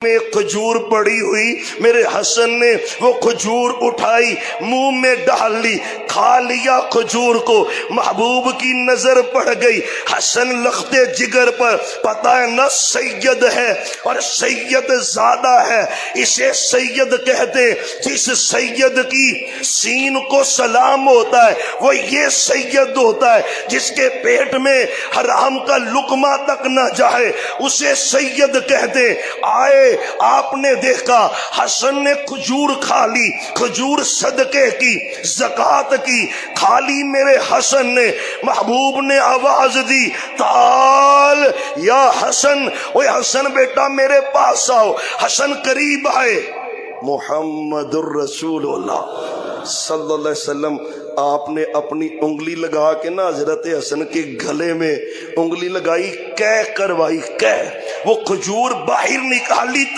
میں کھجور پڑی ہوئی، میرے حسن نے وہ کھجور اٹھائی، منہ میں ڈال لی، کھا لیا کھجور کو۔ محبوب کی نظر پڑ گئی حسن لختے جگر پر، پتہ ہے نہ سید ہے اور سید زادہ ہے، اسے سید کہتے جس سید کی سین کو سلام ہوتا ہے، وہ یہ سید ہوتا ہے جس کے پیٹ میں حرام کا لقمہ تک نہ جائے، اسے سید کہتے۔ آئے آپ نے دیکھا حسن نے کھجور کھا لی، کھجور صدقے کی، زکوٰۃ کی، کھا لی میرے حسن نے۔ محبوب نے آواز دی تعال یا حسن، اوے حسن بیٹا میرے پاس آؤ۔ حسن قریب آئے، محمد الرسول اللہ صلی اللہ علیہ وسلم آپ نے اپنی انگلی لگا کے نا حضرت حسن کے گلے میں انگلی لگائی، کہہ کروائی، کہہ، وہ کھجور باہر نکالی۔